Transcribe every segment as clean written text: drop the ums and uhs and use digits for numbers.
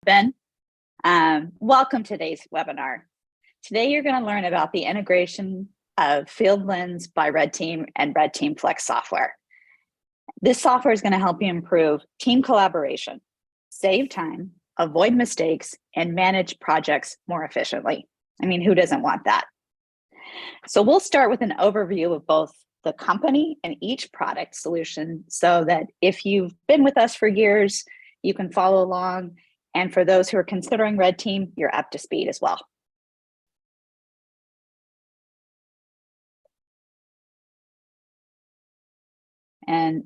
been. Welcome to today's webinar. Today, you're going to learn about the integration of Fieldlens by RedTeam and RedTeam Flex software. This software is going to help you improve team collaboration, save time, avoid mistakes, and manage projects more efficiently. I mean, who doesn't want that? So we'll start with an overview of both the company and each product solution so that if you've been with us for years, you can follow along. And for those who are considering RedTeam, you're up to speed as well. And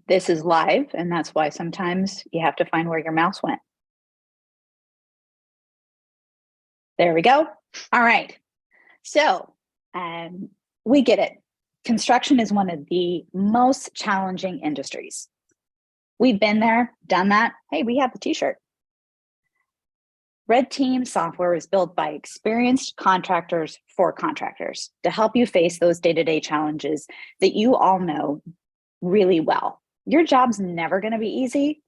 this is live, and that's why sometimes you have to find where your mouse went. There we go. All right. So we get it. Construction is one of the most challenging industries. We've been there, done that. Hey, we have the t-shirt. RedTeam software is built by experienced contractors for contractors to help you face those day-to-day challenges that you all know really well. Your job's never going to be easy,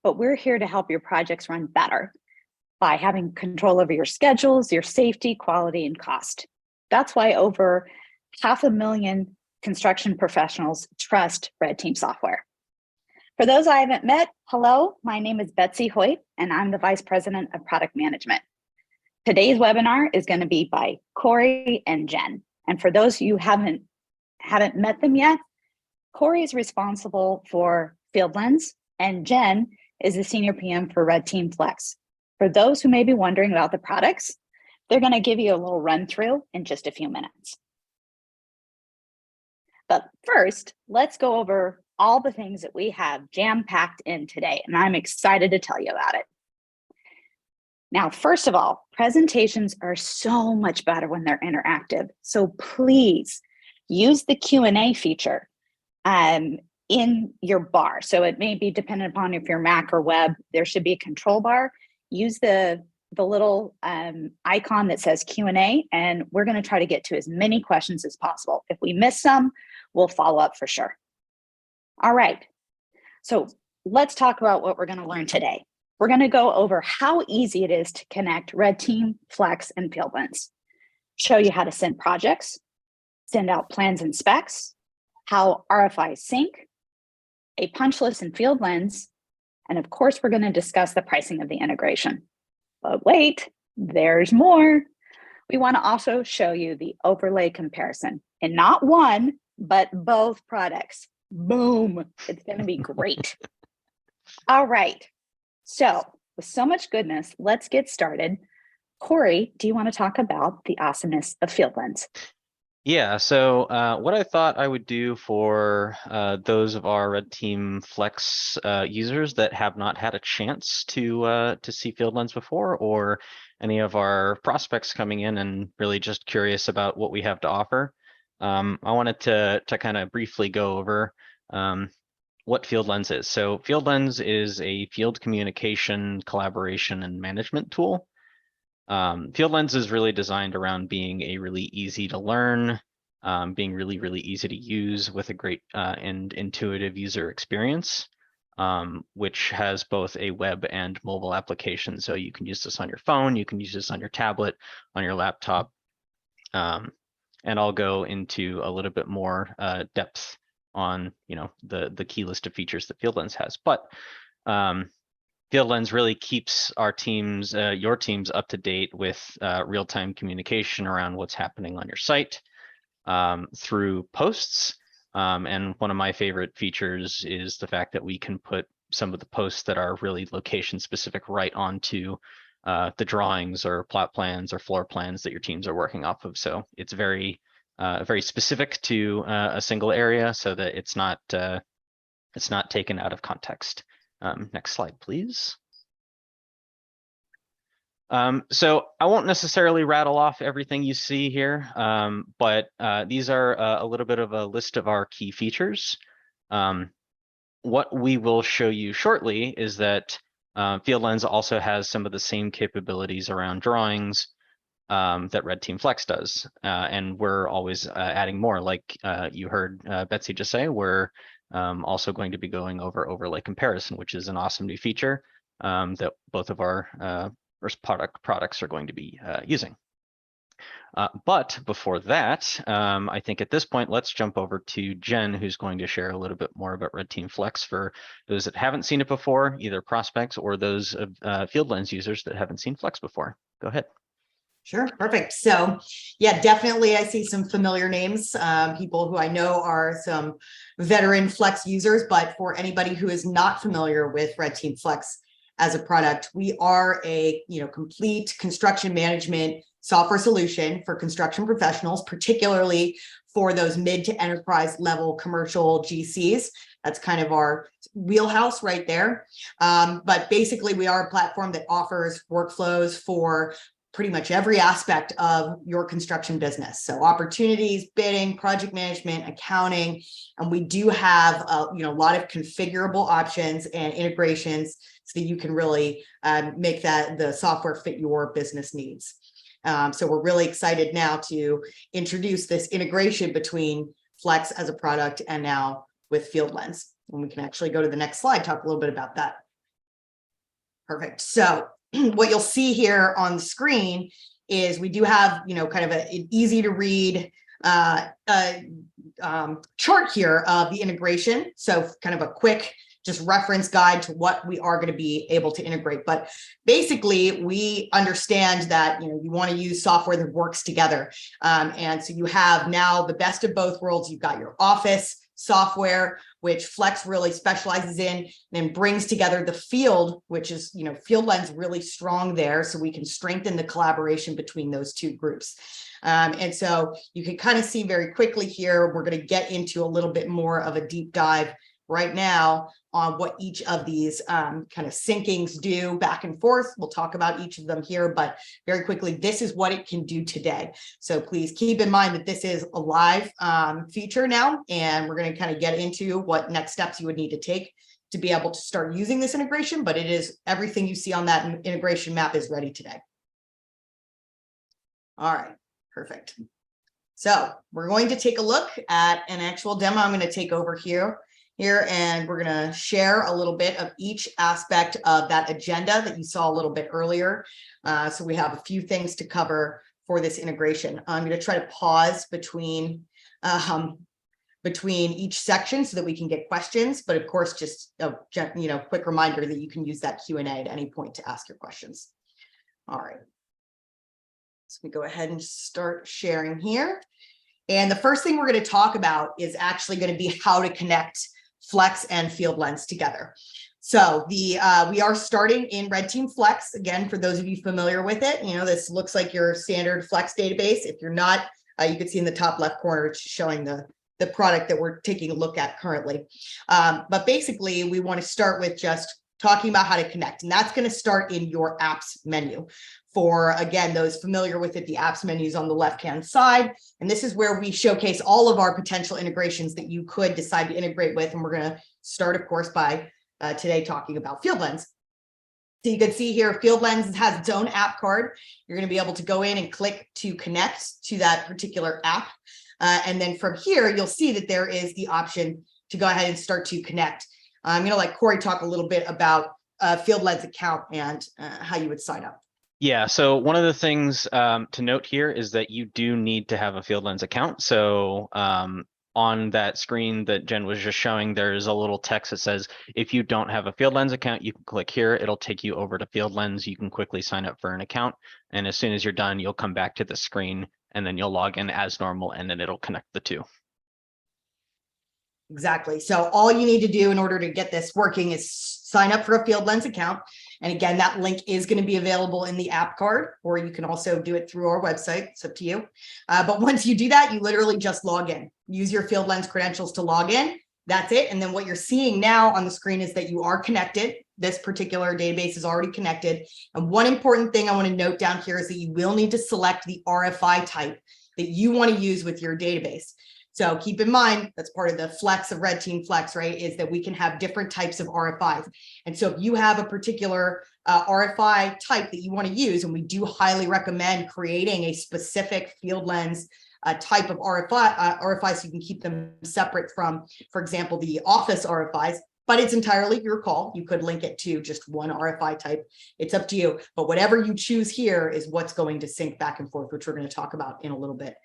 but we're here to help your projects run better by having control over your schedules, your safety, quality, and cost. That's why over 500,000 construction professionals trust RedTeam software. For those I haven't met, hello, my name is Betsy Hoyt, and I'm the Vice President of Product Management. Today's webinar is going to be by Corey and Jen. And for those you haven't met them yet, Corey is responsible for Fieldlens, and Jen is the Senior PM for RedTeam Flex. For those who may be wondering about the products, they're going to give you a little run through in just a few minutes. But first, let's go over all the things that we have jam-packed in today, and I'm excited to tell you about it. Now, first of all, presentations are so much better when they're interactive. So please use the Q&A feature in your bar. So it may be dependent upon if you're Mac or web, there should be a control bar. Use the little icon that says Q&A, and we're going to try to get to as many questions as possible. If we miss some, we'll follow up for sure. All right, so let's talk about what we're going to learn today. We're going to go over how easy it is to connect RedTeam, Flex, and Fieldlens. Show you how to send projects, send out plans and specs, how RFIs sync, a punch list in Fieldlens, and of course, we're going to discuss the pricing of the integration. But wait, there's more. We want to also show you the overlay comparison, and not one, but both products. Boom, it's going to be great. All right, so with so much goodness, let's get started. Corey, do you want to talk about the awesomeness of Fieldlens? Yeah, so what I thought I would do for those of our RedTeam Flex users that have not had a chance to see Fieldlens before, or any of our prospects coming in and really just curious about what we have to offer, I wanted to kind of briefly go over what Fieldlens is. So Fieldlens is a field communication, collaboration, and management tool. Fieldlens is really designed around being a really easy to learn, being really easy to use with a great and intuitive user experience, which has both a web and mobile application. So you can use this on your phone, you can use this on your tablet, on your laptop, and I'll go into a little bit more depth on the key list of features that Fieldlens has. But Fieldlens really keeps our teams, your teams, up to date with real-time communication around what's happening on your site through posts. And one of my favorite features is the fact that we can put some of the posts that are really location-specific right onto the drawings or plot plans or floor plans that your teams are working off of. So it's very specific to a single area, so that it's not taken out of context. Next slide, please. So I won't necessarily rattle off everything you see here, but these are a little bit of a list of our key features. What we will show you shortly is that Fieldlens also has some of the same capabilities around drawings that RedTeam Flex does, and we're always adding more. Like you heard Betsy just say, we're also going to be going over overlay comparison, which is an awesome new feature. that both of our products are going to be using. But before that, I think at this point, let's jump over to Jen, who's going to share a little bit more about RedTeam Flex for those that haven't seen it before, either prospects or those Fieldlens users that haven't seen Flex before. Go ahead. Sure, perfect. So yeah, definitely I see some familiar names, people who I know are some veteran Flex users, but for anybody who is not familiar with RedTeam Flex as a product, we are a complete construction management software solution for construction professionals, particularly for those mid to enterprise level commercial GCs. That's kind of our wheelhouse right there. But basically, we are a platform that offers workflows for pretty much every aspect of your construction business. So opportunities, bidding, project management, accounting, and we do have a lot of configurable options and integrations so that you can really make the software fit your business needs. So we're really excited now to introduce this integration between Flex as a product and now with Fieldlens. And we can actually go to the next slide, talk a little bit about that. Perfect. So what you'll see here on the screen is we do have, kind of an easy to read chart here of the integration. So kind of a quick just reference guide to what we are going to be able to integrate. But basically, we understand that you want to use software that works together. And so you have now the best of both worlds. You've got your office software, which Flex really specializes in, and brings together the field, which is, Fieldlens really strong there. So we can strengthen the collaboration between those two groups. And so you can kind of see very quickly here, we're going to get into a little bit more of a deep dive right now on what each of these kind of syncings do back and forth. We'll talk about each of them here, but very quickly, this is what it can do today. So please keep in mind that this is a live feature now, and we're going to kind of get into what next steps you would need to take to be able to start using this integration, but it is everything you see on that integration map is ready today. All right, perfect. So we're going to take a look at an actual demo. I'm going to take over here, and we're going to share a little bit of each aspect of that agenda that you saw a little bit earlier. So we have a few things to cover for this integration. I'm going to try to pause between each section so that we can get questions. But of course, just a quick reminder that you can use that Q&A at any point to ask your questions. All right. So we go ahead and start sharing here. And the first thing we're going to talk about is actually going to be how to connect Flex and Fieldlens together. So we are starting in RedTeam Flex. Again, for those of you familiar with it, this looks like your standard Flex database. If you're not, you can see in the top left corner, it's showing the product that we're taking a look at currently. But basically, we want to start with just talking about how to connect. And that's going to start in your apps menu. For, again, those familiar with it, the apps menu is on the left-hand side. And this is where we showcase all of our potential integrations that you could decide to integrate with. And we're going to start, of course, by today talking about Fieldlens. So you can see here, Fieldlens has its own app card. You're going to be able to go in and click to connect to that particular app. And then from here, you'll see that there is the option to go ahead and start to connect. I'm going to let Corey talk a little bit about Fieldlens account and how you would sign up. Yeah, so one of the things to note here is that you do need to have a Fieldlens account. So on that screen that Jen was just showing, there's a little text that says, if you don't have a Fieldlens account, you can click here. It'll take you over to Fieldlens. You can quickly sign up for an account. And as soon as you're done, you'll come back to the screen and then you'll log in as normal, and then it'll connect the two. Exactly. So all you need to do in order to get this working is sign up for a Fieldlens account. And again, that link is going to be available in the app card, or you can also do it through our website. It's up to you. But once you do that, you literally just log in. Use your Fieldlens credentials to log in. That's it. And then what you're seeing now on the screen is that you are connected. This particular database is already connected. And one important thing I want to note down here is that you will need to select the RFI type that you want to use with your database. So keep in mind, that's part of the flex of RedTeam Flex, right, is that we can have different types of RFIs. And so if you have a particular RFI type that you want to use, and we do highly recommend creating a specific Fieldlens type of RFI so you can keep them separate from, for example, the office RFIs. but it's entirely your call. You could link it to just one RFI type. It's up to you, but whatever you choose here is what's going to sync back and forth, which we're going to talk about in a little bit.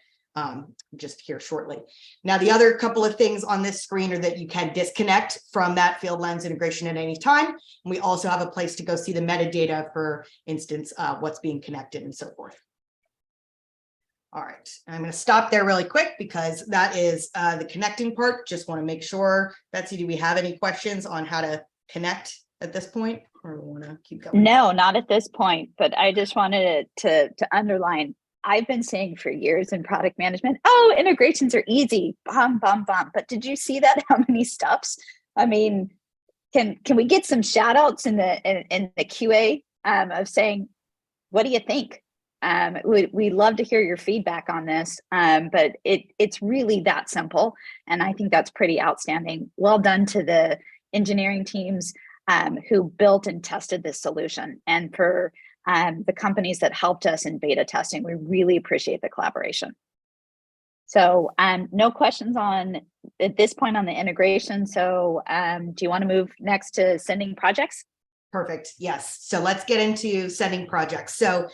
Just here shortly. Now, the other couple of things on this screen are that you can disconnect from that Fieldlens integration at any time. And we also have a place to go see the metadata, for instance, what's being connected and so forth. All right, I'm going to stop there really quick because that is the connecting part. Just want to make sure, Betsy, do we have any questions on how to connect at this point, or we want to keep going? No, not at this point, but I just wanted to underline, I've been saying for years in product management, oh, integrations are easy, bum, bum, bum. But did you see that? How many steps? I mean, can we get some shout outs in the QA of saying, what do you think? We love to hear your feedback on this, but it's really that simple. And I think that's pretty outstanding. Well done to the engineering teams who built and tested this solution. And for the companies that helped us in beta testing, we really appreciate the collaboration. So no questions on at this point on the integration. So do you want to move next to sending projects? Perfect. Yes. So let's get into sending projects. So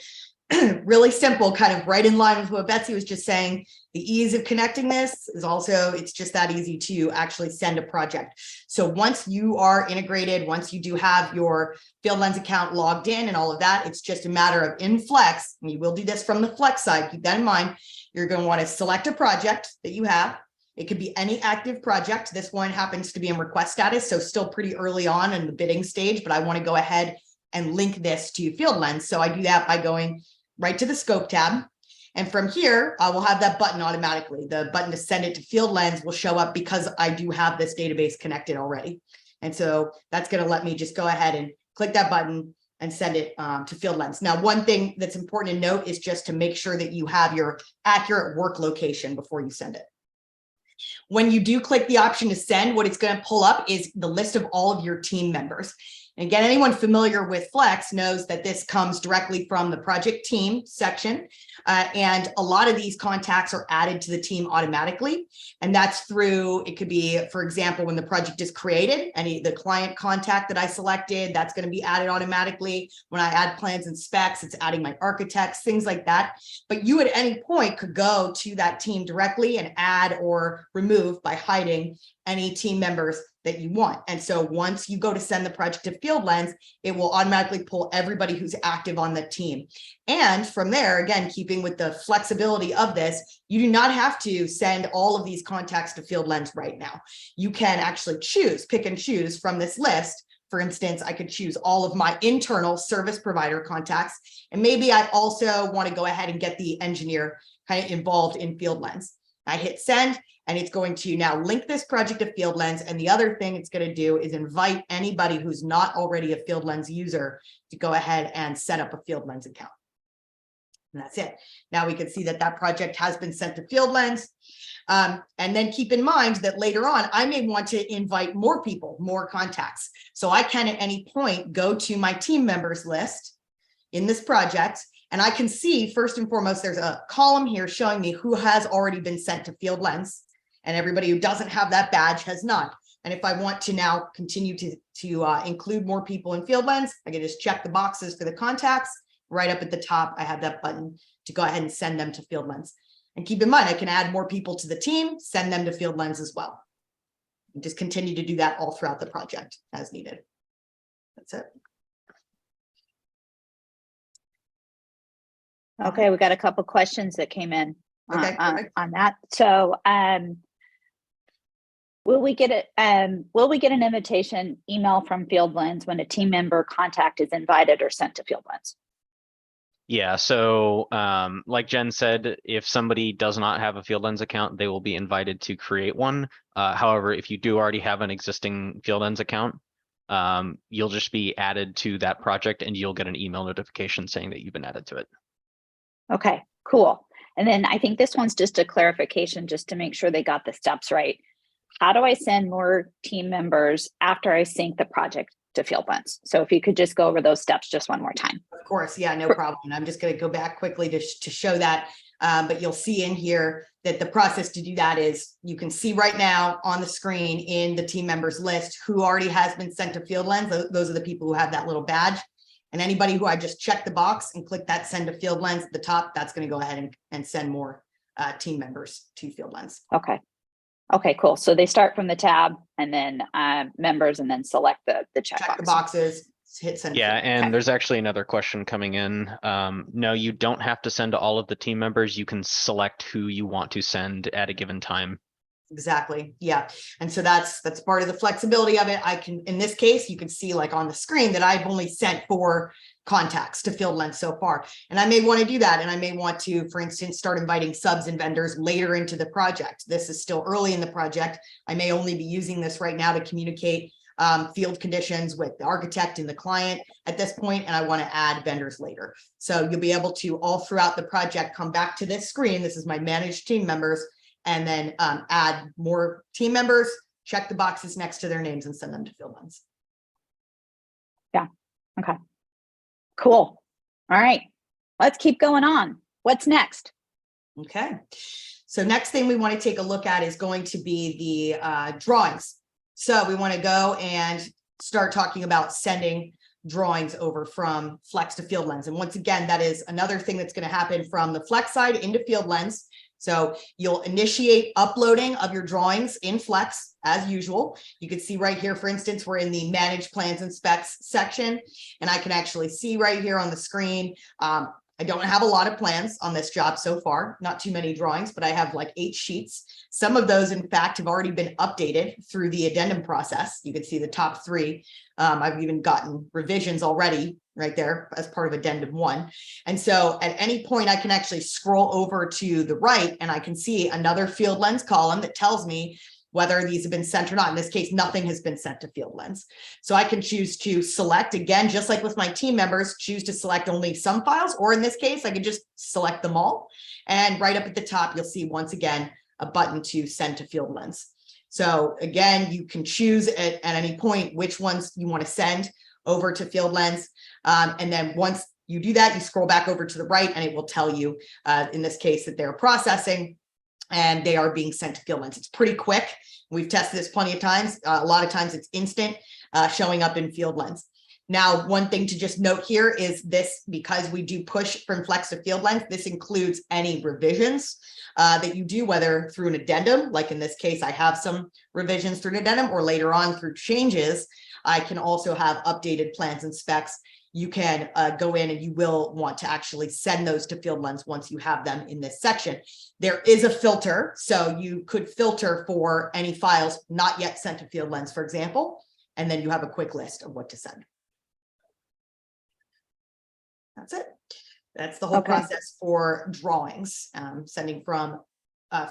really simple, kind of right in line with what Betsy was just saying. The ease of connecting this is also, it's just that easy to actually send a project. So once you are integrated, once you do have your Fieldlens account logged in and all of that, it's just a matter of in Flex, and you will do this from the Flex side, keep that in mind. You're going to want to select a project that you have. It could be any active project. This one happens to be in request status, so still pretty early on in the bidding stage, but I want to go ahead and link this to Fieldlens. So I do that by going right to the scope tab. And from here, I will have that button automatically. The button to send it to Fieldlens will show up because I do have this database connected already. And so that's going to let me just go ahead and click that button and send it to Fieldlens. Now, one thing that's important to note is just to make sure that you have your accurate work location before you send it. When you do click the option to send, what it's going to pull up is the list of all of your team members. And again, anyone familiar with Flex knows that this comes directly from the project team section. And a lot of these contacts are added to the team automatically. And that's through, it could be, for example, when the project is created, the client contact that I selected, that's going to be added automatically. When I add plans and specs, it's adding my architects, things like that. But you at any point could go to that team directly and add or remove by hiding any team members that you want. And so once you go to send the project to Fieldlens, it will automatically pull everybody who's active on the team. And from there, again, keeping with the flexibility of this, you do not have to send all of these contacts to Fieldlens right now. You can actually pick and choose from this list. For instance, I could choose all of my internal service provider contacts. And maybe I also want to go ahead and get the engineer kind of involved in Fieldlens. I hit send, and it's going to now link this project to Fieldlens. And the other thing it's going to do is invite anybody who's not already a Fieldlens user to go ahead and set up a Fieldlens account. And that's it. Now we can see that that project has been sent to Fieldlens. And then keep in mind that later on, I may want to invite more people, more contacts. So I can at any point go to my team members list in this project. And I can see, first and foremost, there's a column here showing me who has already been sent to Fieldlens, and everybody who doesn't have that badge has not. And if I want to now continue to include more people in Fieldlens, I can just check the boxes for the contacts. Right up at the top, I have that button to go ahead and send them to Fieldlens. And keep in mind, I can add more people to the team, send them to Fieldlens as well. And just continue to do that all throughout the project as needed. That's it. Okay, we got a couple questions that came in on that. So will we get an invitation email from Fieldlens when a team member contact is invited or sent to Fieldlens? Yeah, so like Jen said, if somebody does not have a Fieldlens account, they will be invited to create one. However, if you do already have an existing Fieldlens account, you'll just be added to that project and you'll get an email notification saying that you've been added to it. Okay, cool. And then I think this one's just a clarification, just to make sure they got the steps right. How do I send more team members after I sync the project to Fieldlens? So if you could just go over those steps just one more time. Of course, yeah, no problem. I'm just going to go back quickly to show that. But you'll see in here that the process to do that is you can see right now on the screen in the team members list who already has been sent to Fieldlens. Those are the people who have that little badge. And anybody who I just checked the box and click that send to Fieldlens at the top, that's going to go ahead and send more team members to Fieldlens. Okay. Okay, cool. So they start from the tab and then members and then select the check The boxes, hit send. Yeah, and Okay. there's actually another question coming in. No, you don't have to send to all of the team members. You can select who you want to send at a given time. Exactly. Yeah. And so that's part of the flexibility of it. I can, in this case, you can see like on the screen that I've only sent 4 contacts to Fieldlens so far. And I may want to do that. And I may want to, for instance, start inviting subs and vendors later into the project. This is still early in the project. I may only be using this right now to communicate field conditions with the architect and the client at this point, and I want to add vendors later. So you'll be able to all throughout the project come back to this screen. This is my managed team members, and then add more team members, check the boxes next to their names and send them to Fieldlens. Yeah. Okay. Cool. All right. Let's keep going on. What's next? Okay. So next thing we want to take a look at is going to be the drawings. So we want to go and start talking about sending drawings over from Flex to Fieldlens. And once again, that is another thing that's going to happen from the Flex side into Fieldlens. So you'll initiate uploading of your drawings in Flex as usual. You can see right here, for instance, we're in the Manage Plans and Specs section, and I can actually see right here on the screen. I don't have a lot of plans on this job so far, not too many drawings, but I have like 8 sheets. Some of those, in fact, have already been updated through the addendum process. You can see the top 3. I've even gotten revisions already right there as part of addendum 1. And so at any point, I can actually scroll over to the right and I can see another Fieldlens column that tells me whether these have been sent or not. In this case, nothing has been sent to Fieldlens. So I can choose to select, again, just like with my team members, choose to select only some files, or in this case, I could just select them all. And right up at the top, you'll see once again, a button to send to Fieldlens. So again, you can choose at any point which ones you want to send over to Fieldlens. And then once you do that, you scroll back over to the right and it will tell you, in this case, that they're processing and they are being sent to Fieldlens. It's pretty quick. We've tested this plenty of times. A lot of times it's instant showing up in Fieldlens. Now, one thing to just note here is this, because we do push from Flex to Fieldlens, this includes any revisions that you do, whether through an addendum, like in this case, I have some revisions through an addendum, or later on through changes. I can also have updated plans and specs. You can go in and you will want to actually send those to Fieldlens once you have them in this section. There is a filter, so you could filter for any files not yet sent to Fieldlens, for example, and then you have a quick list of what to send. That's it. That's the whole process for drawings, sending from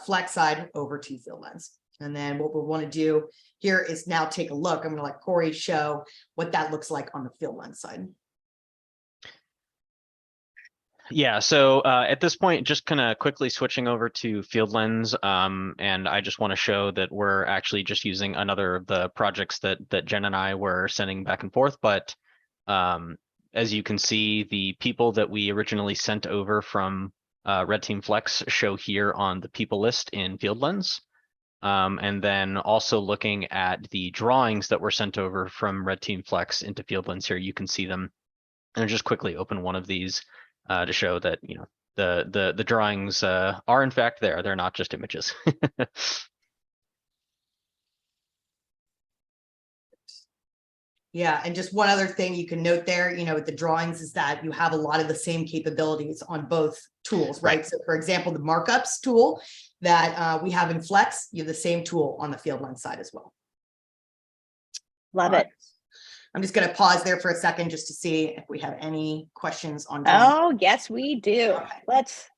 Flex side over to Fieldlens. And then what we want to do here is now take a look. I'm going to let Corey show what that looks like on the Fieldlens side. Yeah, so at this point, just kind of quickly switching over to Fieldlens, and I just want to show that we're actually just using another of the projects that Jen and I were sending back and forth. But as you can see, the people that we originally sent over from RedTeam Flex show here on the people list in Fieldlens. And then also looking at the drawings that were sent over from RedTeam Flex into Fieldlens here, you can see them. And I'll just quickly open one of these to show that, you know, the drawings are in fact there. They're not just images. Yeah, and just one other thing you can note there, you know, with the drawings is that you have a lot of the same capabilities on both tools, right? So for example, the markups tool that we have in Flex, you have the same tool on the Fieldlens side as well. Love it. I'm just going to pause there for a second just to see if we have any questions on drawings. Oh, yes, we do. Okay.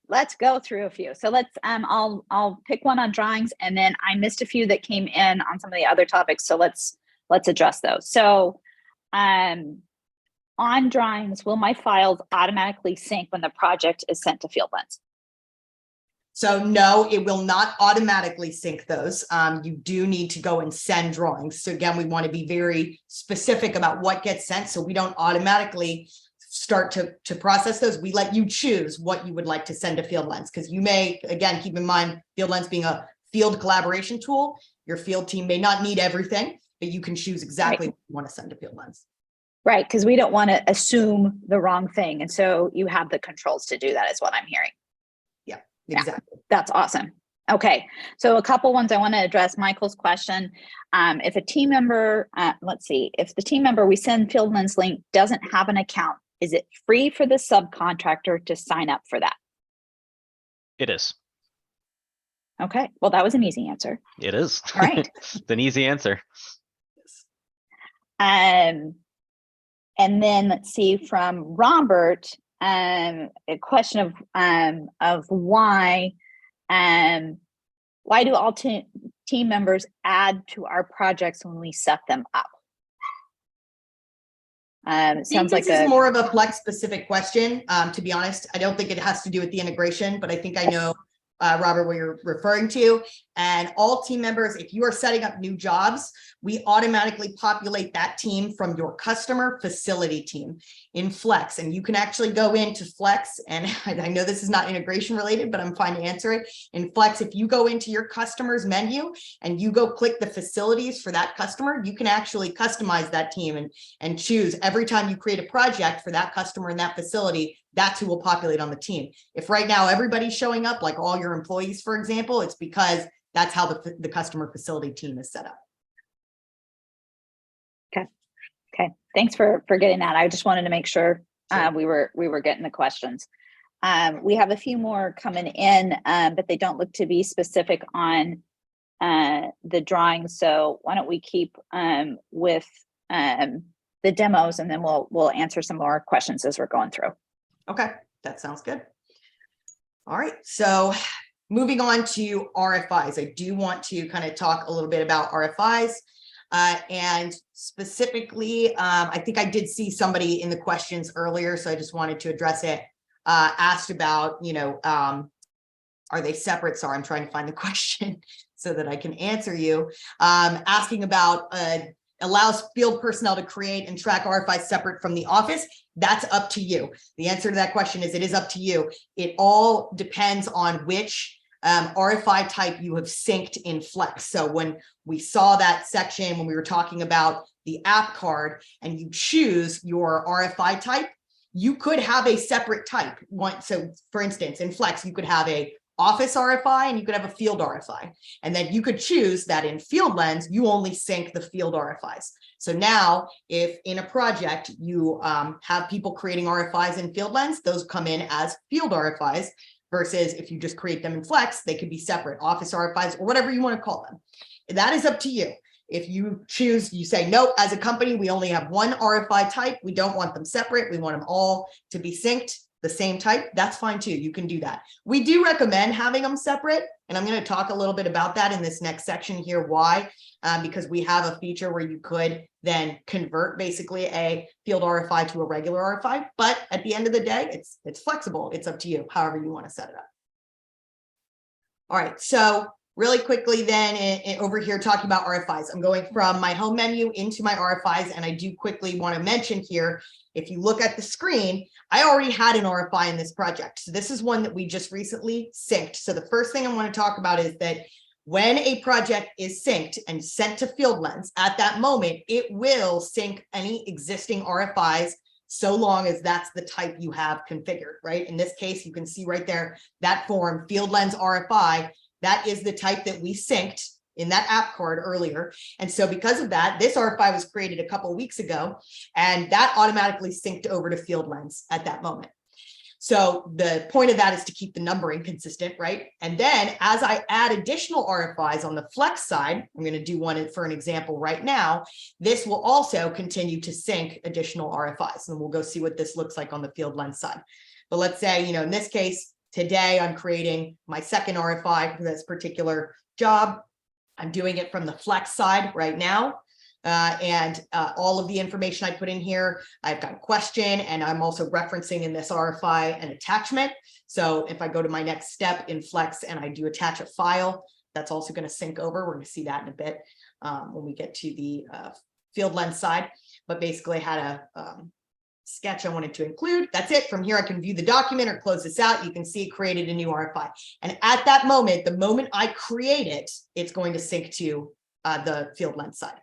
Let's go through a few. So let's I'll pick one on drawings, and then I missed a few that came in on some of the other topics. So let's address those. So on drawings, will my files automatically sync when the project is sent to Fieldlens? So no, it will not automatically sync those. You do need to go and send drawings. So again, we want to be very specific about what gets sent, so we don't automatically start to process those, we let you choose what you would like to send to Fieldlens, because you may, again, keep in mind, Fieldlens being a field collaboration tool, your field team may not need everything, but you can choose exactly what you want to send to Fieldlens. Right, because we don't want to assume the wrong thing. And so you have the controls to do that is what I'm hearing. Yeah, exactly. Yeah, that's awesome. Okay, so a couple ones I want to address. Michael's question, if a team member, let's see, if the team member we send Fieldlens link doesn't have an account, is it free for the subcontractor to sign up for that? It is. Okay, well, that was an easy answer. It is. All right. It's an easy answer. And then let's see from Robert, a question of why do all team members add to our projects when we set them up? It sounds like this is more of a Flex specific question. To be honest, I don't think it has to do with the integration, but I think I know, Robert, what you're referring to. And all team members, if you are setting up new jobs, we automatically populate that team from your customer facility team in Flex. And you can actually go into Flex, and I know this is not integration related, but I'm fine to answer it. In Flex, if you go into your customer's menu and you go click the facilities for that customer, you can actually customize that team and choose every time you create a project for that customer in that facility, that's who will populate on the team. If right now everybody's showing up, like all your employees, for example, it's because that's how the customer facility team is set up. Okay. Thanks for getting that. I just wanted to make sure we were getting the questions. We have a few more coming in, but they don't look to be specific on the drawing. So why don't we keep with the demos, and then we'll answer some more questions as we're going through. Okay, that sounds good. All right, so moving on to RFIs. I do want to kind of talk a little bit about RFIs. And specifically, I think I did see somebody in the questions earlier, so I just wanted to address it. Asked about, are they separate? Sorry, I'm trying to find the question so that I can answer you. Asking about allows field personnel to create and track RFIs separate from the office. That's up to you. The answer to that question is it is up to you. It all depends on which RFI type you have synced in Flex. So when we saw that section, when we were talking about the app card and you choose your RFI type, you could have a separate type. So for instance, in Flex, you could have a office RFI and you could have a field RFI. And then you could choose that in Fieldlens, you only sync the field RFIs. So now if in a project you have people creating RFIs in Fieldlens, those come in as field RFIs, versus if you just create them in Flex, they could be separate office RFIs or whatever you want to call them. That is up to you. If you choose, you say, no, as a company, we only have one RFI type. We don't want them separate. We want them all to be synced the same type. That's fine too. You can do that. We do recommend having them separate. And I'm going to talk a little bit about that in this next section here. Why? Because we have a feature where you could then convert basically a field RFI to a regular RFI. But at the end of the day, it's flexible. It's up to you, however you want to set it up. All right. So really quickly then over here talking about RFIs, I'm going from my home menu into my RFIs. And I do quickly want to mention here, if you look at the screen, I already had an RFI in this project. So this is one that we just recently synced. So the first thing I want to talk about is that when a project is synced and sent to Fieldlens, at that moment, it will sync any existing RFIs so long as that's the type you have configured, right? In this case, you can see right there, that form, Fieldlens RFI, that is the type that we synced in that app card earlier. And so because of that, this RFI was created a couple of weeks ago, and that automatically synced over to Fieldlens at that moment. So the point of that is to keep the numbering consistent, right? And then as I add additional RFIs on the Flex side, I'm going to do one for an example right now. This will also continue to sync additional RFIs, and we'll go see what this looks like on the Fieldlens side. But let's say, in this case, today I'm creating my second RFI for this particular job. I'm doing it from the Flex side right now. All of the information I put in here, I've got a question, and I'm also referencing in this RFI an attachment. So if I go to my next step in Flex and I do attach a file, that's also going to sync over. We're going to see that in a bit when we get to the Fieldlens side. But basically I had sketch I wanted to include. That's it. From here, I can view the document or close this out. You can see it created a new RFI. And at that moment, the moment I create it, it's going to sync to the Fieldlens side.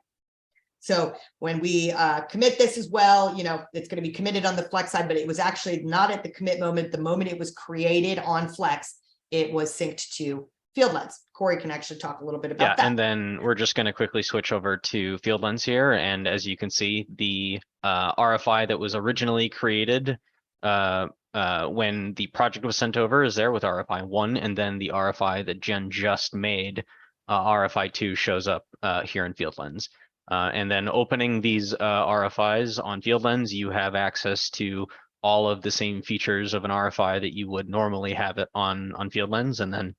So when we commit this as well, you know, it's going to be committed on the Flex side, but it was actually not at the commit moment. The moment it was created on Flex, it was synced to Fieldlens. Corey can actually talk a little bit about that. And then we're just going to quickly switch over to Fieldlens here. And as you can see, the RFI that was originally created when the project was sent over is there with RFI 1, and then the RFI that Jen just made, RFI 2, shows up here in Fieldlens. And then opening these RFIs on Fieldlens, you have access to all of the same features of an RFI that you would normally have it on Fieldlens, and then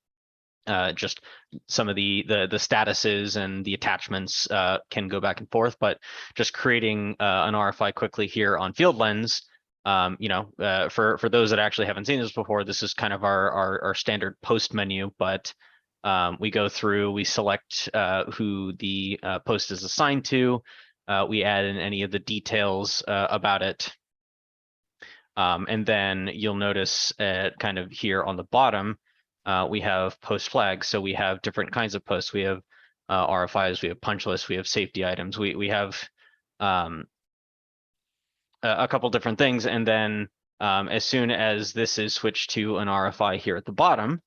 just some of the statuses and the attachments can go back and forth. But just creating an RFI quickly here on Fieldlens, you know, for those that actually haven't seen this before, this is kind of our standard post menu, but we go through, we select who the post is assigned to, we add in any of the details about it. And then you'll notice kind of here on the bottom, we have post flags. So we have different kinds of posts. We have RFIs, we have punch lists, we have safety items. We have a couple different things. And then as soon as this is switched to an RFI here at the bottom,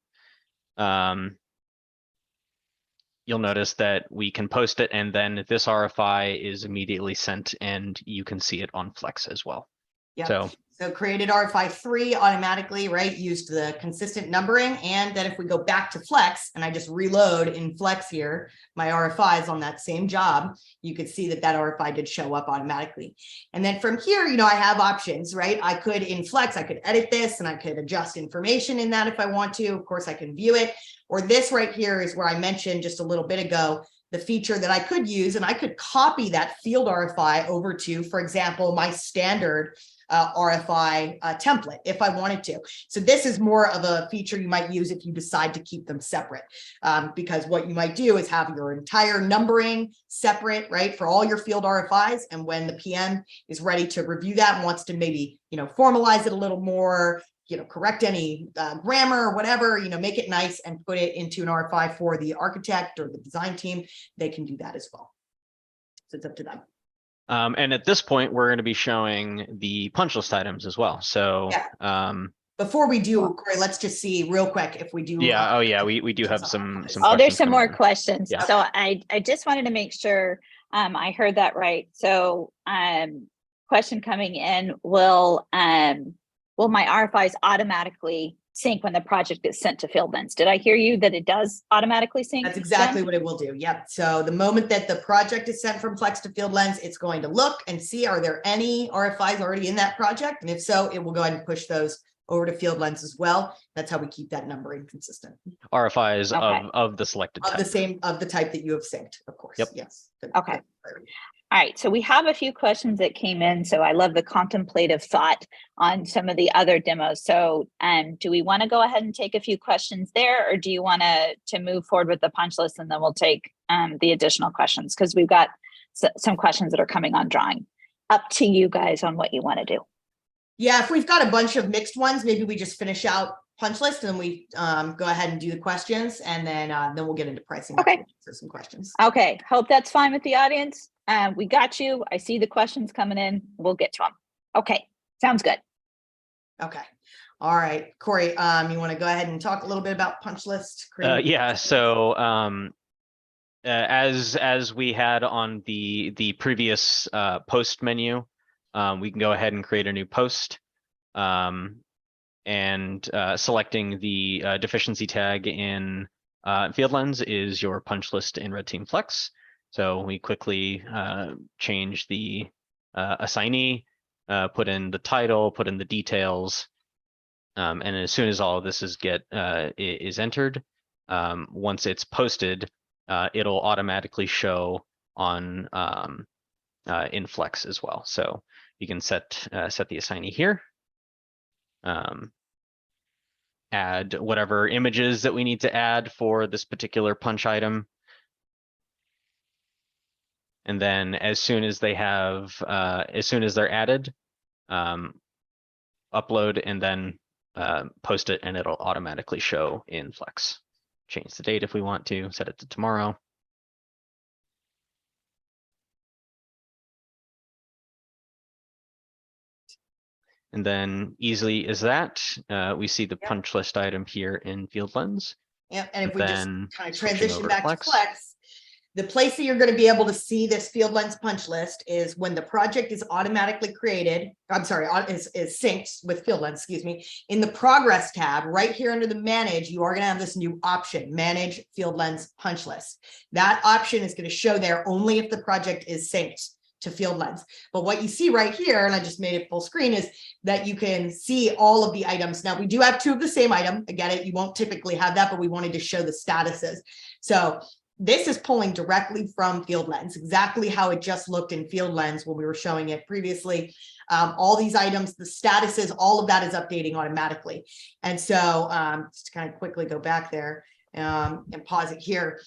you'll notice that we can post it, and then this RFI is immediately sent, and you can see it on Flex as well. Yeah. So created RFI 3 automatically, right? Used the consistent numbering. And then if we go back to Flex and I just reload in Flex here, my RFIs on that same job, you could see that that RFI did show up automatically. And then from here, you know, I have options, right? I could in Flex, I could edit this and I could adjust information in that if I want to. Of course, I can view it. Or this right here is where I mentioned just a little bit ago, the feature that I could use, and I could copy that field RFI over to, for example, my standard RFI template if I wanted to. So this is more of a feature you might use if you decide to keep them separate, because what you might do is have your entire numbering separate, right, for all your field RFIs. And when the PM is ready to review that and wants to maybe, you know, formalize it a little more, you know, correct any grammar or whatever, you know, make it nice and put it into an RFI for the architect or the design team, they can do that as well. So it's up to them. And at this point, we're going to be showing the punch list items as well. So before we do, Corey, let's just see real quick if we do. Yeah. We do have some. Oh, there's some more in. questions. Yeah. So I just wanted to make sure I heard that right. So question coming in, will my RFIs automatically sync when the project gets sent to Fieldlens? Did I hear you that it does automatically sync? That's exactly what it will do. Yep. So the moment that the project is sent from Flex to Fieldlens, it's going to look and see, are there any RFIs already in that project? And if so, it will go ahead and push those over to Fieldlens as well. That's how we keep that numbering consistent. RFIs of the selected type. Of the type that you have synced, of course. Yep. Yes. Okay. All right, so we have a few questions that came in. So I love the contemplative thought on some of the other demos. So do we want to go ahead and take a few questions there, or do you want to move forward with the punch list and then we'll take the additional questions? Because we've got some questions that are coming on drawing. Up to you guys on what you want to do. Yeah, if we've got a bunch of mixed ones, maybe we just finish out punch list and then we go ahead and do the questions, and then we'll get into pricing. Okay. For some questions. Okay, hope that's fine with the audience. We got you. I see the questions coming in. We'll get to them. Okay, sounds good. Okay. All right, Corey, you want to go ahead and talk a little bit about punch list? Yeah. So as we had on the previous post menu, we can go ahead and create a new post, and selecting the deficiency tag in Fieldlens is your punch list in RedTeam Flex. So we quickly change the assignee, put in the title, put in the details, and as soon as all of this is entered, once it's posted, it'll automatically show on in Flex as well. So you can set the assignee here, add whatever images that we need to add for this particular punch item. And then as soon as they're added, upload and then post it, and it'll automatically show in Flex. Change the date if we want to, set it to tomorrow. And then easily as that, we see the punch list item here in Fieldlens. Yep, and if we just Then kind of switching transition over back to Flex. Flex, the place that you're going to be able to see this Fieldlens punch list is when the project is automatically created. I'm sorry, is synced with Fieldlens, excuse me. In the progress tab, right here under the manage, you are going to have this new option, manage Fieldlens punch list. That option is going to show there only if the project is synced to Fieldlens. But what you see right here, and I just made it full screen, is that you can see all of the items. Now we do have 2 of the same item. I get it. You won't typically have that, but we wanted to show the statuses. So this is pulling directly from Fieldlens, exactly how it just looked in Fieldlens when we were showing it previously. All these items, the statuses, all of that is updating automatically. And so just to kind of quickly go back there and pause it here.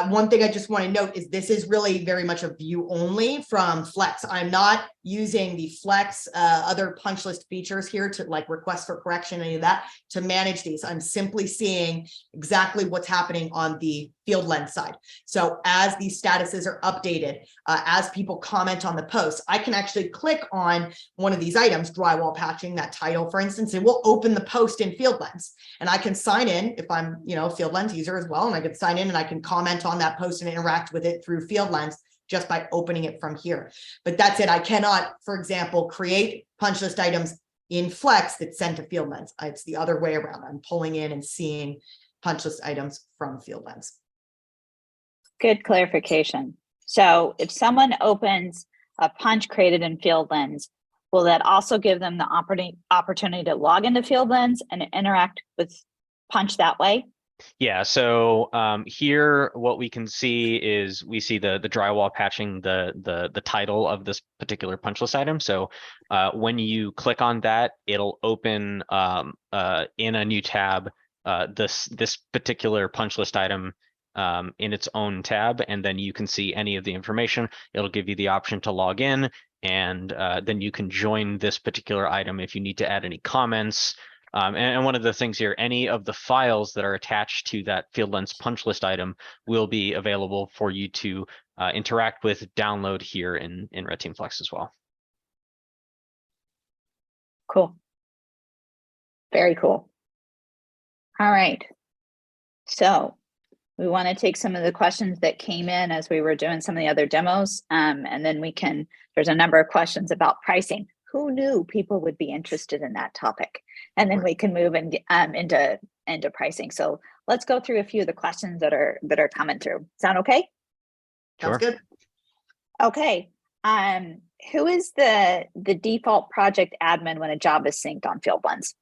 One thing I just want to note is this is really very much a view only from Flex. I'm not using the Flex other punch list features here to like request for correction, any of that, to manage these. I'm simply seeing exactly what's happening on the Fieldlens side. So as these statuses are updated, as people comment on the post, I can actually click on one of these items, drywall patching, that title, for instance, it will open the post in Fieldlens. And I can sign in if I'm, a Fieldlens user as well, and I can sign in and I can comment on that post and interact with it through Fieldlens just by opening it from here. But that's it. I cannot, for example, create punch list items in Flex that's sent to Fieldlens. It's the other way around. I'm pulling in and seeing punch list items from Fieldlens. Good clarification. So if someone opens a punch created in Fieldlens, will that also give them the opportunity to log into Fieldlens and interact with punch that way? Yeah, so here what we can see is we see the drywall patching, the title of this particular punch list item. So when you click on that, it'll open in a new tab this particular punch list item in its own tab, and then you can see any of the information. It'll give you the option to log in, and then you can join this particular item if you need to add any comments. And one of the things here, any of the files that are attached to that Fieldlens punch list item will be available for you to interact with, download here in RedTeam Flex as well. Cool. Very cool. All right. So we want to take some of the questions that came in as we were doing some of the other demos. And then there's a number of questions about pricing. Who knew people would be interested in that topic? And then we can move into pricing. So let's go through a few of the questions that are coming through. Sound okay? Sounds good. Okay. Who is the default project admin when a job is synced on Fieldlens?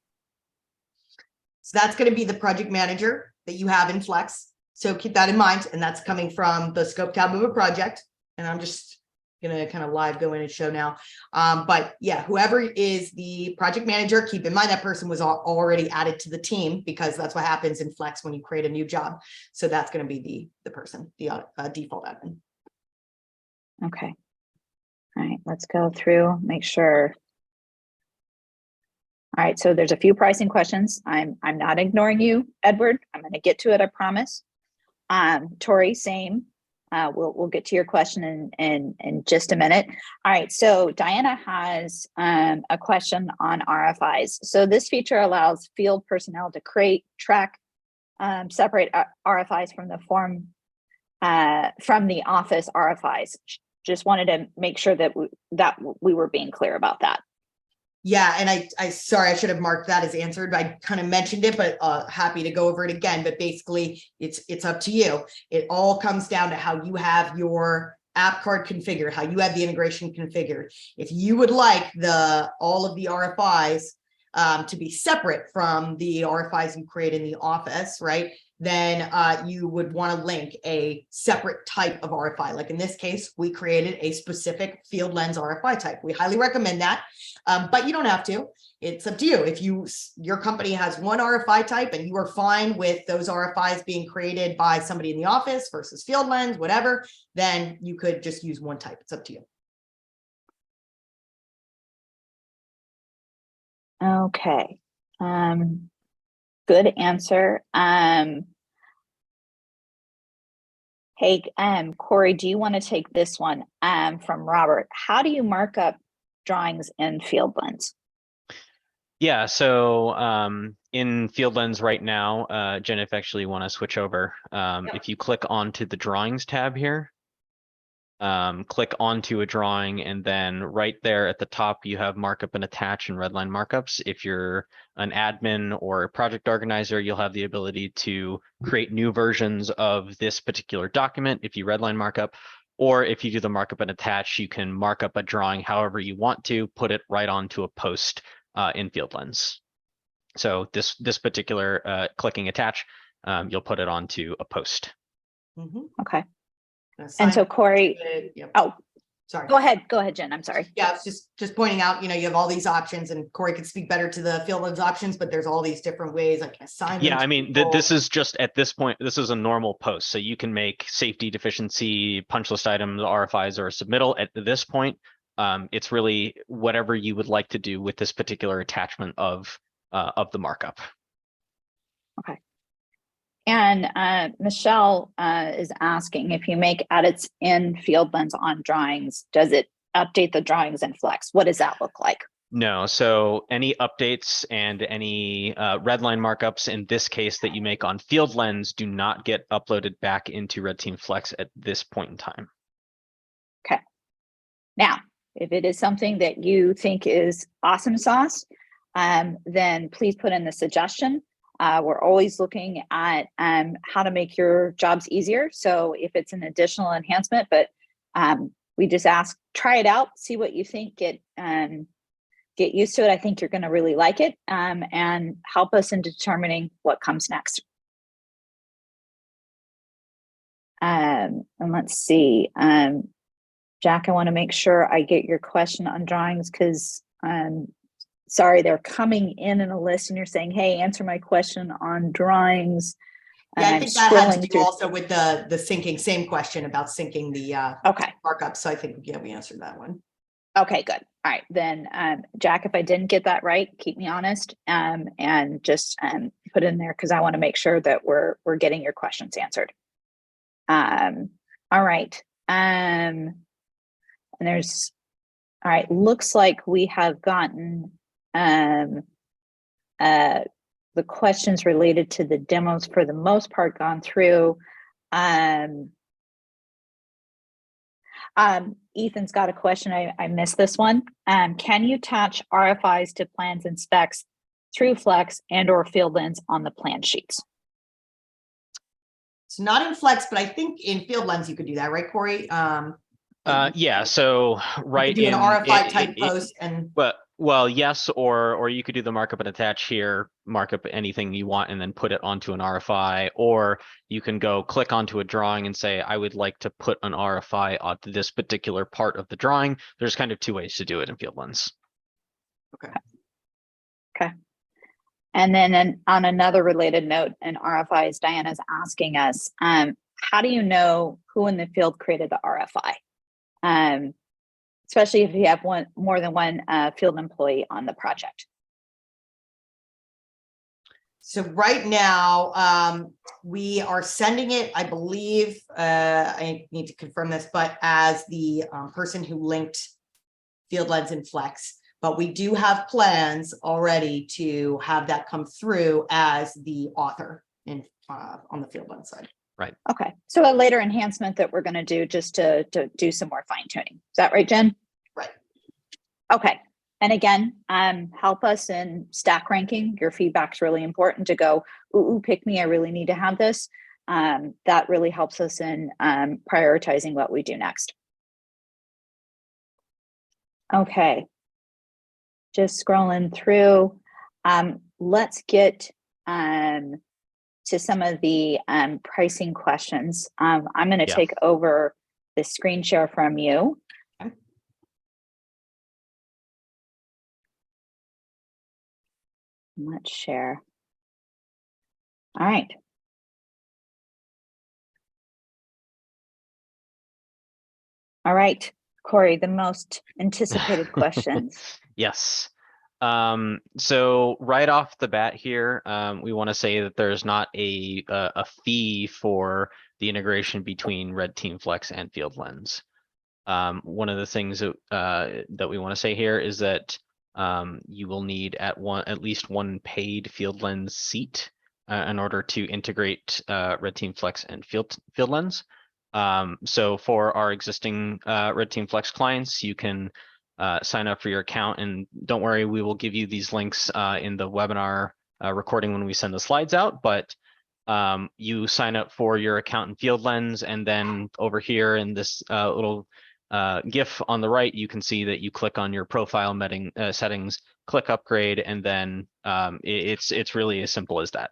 So that's going to be the project manager that you have in Flex. So keep that in mind. And that's coming from the scope tab of a project. And I'm just going to kind of live go in and show now. But yeah, whoever is the project manager, keep in mind that person was already added to the team, because that's what happens in Flex when you create a new job. So that's going to be the person, the default admin. Okay. All right, let's go through, make sure. All right, so there's a few pricing questions. I'm not ignoring you, Edward. I'm going to get to it, I promise. Tori, same. We'll get to your question in just a minute. All right, so Diana has a question on RFIs. So this feature allows field personnel to create, track, separate RFIs from the from the office RFIs. Just wanted to make sure that we were being clear about that. Yeah, and I sorry, I should have marked that as answered. I kind of mentioned it, but happy to go over it again. But basically, it's up to you. It all comes down to how you have your app card configured, how you have the integration configured. If you would like all of the RFIs to be separate from the RFIs you create in the office, right? Then you would want to link a separate type of RFI. Like in this case, we created a specific Fieldlens RFI type. We highly recommend that, but you don't have to. It's up to you. If your company has one RFI type and you are fine with those RFIs being created by somebody in the office versus Fieldlens, whatever, then you could just use one type. It's up to you. Okay. Good answer. Hey, Corey, do you want to take this one from Robert? How do you mark up drawings in Fieldlens? Yeah, so in Fieldlens right now, Jen, if actually you want to switch over, if you click onto the drawings tab here, click onto a drawing, and then right there at the top you have markup and attach and redline markups. If you're an admin or a project organizer, you'll have the ability to create new versions of this particular document if you redline markup, or if you do the markup and attach, you can mark up a drawing however you want to, put it right onto a post in Fieldlens. So this particular clicking attach, you'll put it onto a post. Okay. And so Corey, Yep. oh, Sorry. go ahead, Jen. I'm sorry. Yeah, it's just pointing out, you have all these options, and Corey could speak better to the Fieldlens options, but there's all these different ways I can assign them. Yeah, I to mean, people. this is just at this point, this is a normal post. So you can make safety, deficiency, punch list items, RFIs, or a submittal. At this point, it's really whatever you would like to do with this particular attachment of the markup. Okay. And Michelle is asking, if you make edits in Fieldlens on drawings, does it update the drawings in Flex? What does that look like? No, so any updates and any redline markups in this case that you make on Fieldlens do not get uploaded back into RedTeam Flex at this point in time. Okay. Now, if it is something that you think is awesome sauce, then please put in the suggestion. We're always looking at how to make your jobs easier. So if it's an additional enhancement, but we just ask, try it out, see what you think, get used to it. I think you're going to really like it, and help us in determining what comes next. And let's see, Jack, I want to make sure I get your question on drawings, because sorry, they're coming in a list and you're saying, hey, answer my question on drawings. Yeah, I think that has to do also with the syncing, same question about syncing the okay markup. So I think, yeah, we answered that one. Okay, good. All right, then Jack, if I didn't get that right, keep me honest, and just put in there, because I want to make sure that we're getting your questions answered. All right. And there's, all right, looks like we have gotten the questions related to the demos for the most part gone through. Ethan's got a question. I missed this one. Can you attach RFIs to plans and specs through Flex and or Fieldlens on the plan sheets? It's not in Flex, but I think in Fieldlens you could do that, right, Corey? Yeah, so right do in an RFI type post and well, yes, or you could do the markup and attach here, markup anything you want, and then put it onto an RFI, or you can go click onto a drawing and say, I would like to put an RFI onto this particular part of the drawing. There's kind of two ways to do it in Fieldlens. Okay. And then on another related note, in RFIs, Diana's asking us, how do you know who in the field created the RFI? Especially if you have more than one field employee on the project. So right now, we are sending it, I believe, I need to confirm this, but as the person who linked Fieldlens and Flex, but we do have plans already to have that come through as the author in on the Fieldlens side. Right. Okay. So a later enhancement that we're going to do just to do some more fine tuning. Is that right, Jen? Right. Okay. And again, help us in stack ranking. Your feedback's really important to go, ooh, pick me. I really need to have this. That really helps us in prioritizing what we do next. Okay. Just scrolling through. Let's get to some of the pricing questions. I'm going to take over the screen share from you. Okay. Let's share. All right. All right, Corey, the most anticipated questions. Yes. So right off the bat here, we want to say that there's not a fee for the integration between RedTeam Flex and Fieldlens. One of the things that that we want to say here is that you will need at least one paid Fieldlens seat in order to integrate RedTeam Flex and Fieldlens. So for our existing RedTeam Flex clients, you can sign up for your account, and don't worry, we will give you these links in the webinar recording when we send the slides out. But you sign up for your account in Fieldlens, and then over here in this little GIF on the right, you can see that you click on your profile settings, click upgrade, and then it's really as simple as that.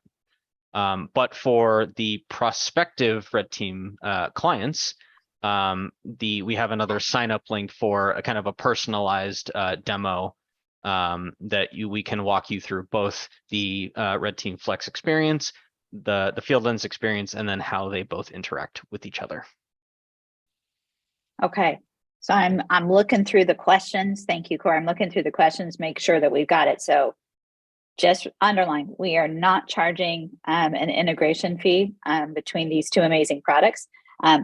But for the prospective RedTeam clients, we have another sign up link for a kind of a personalized demo that we can walk you through both the RedTeam Flex experience, the Fieldlens experience, and then how they both interact with each other. Okay, so I'm looking through the questions. Thank you, Corey. I'm looking through the questions, make sure that we've got it. So just underline, we are not charging an integration fee between these two amazing products.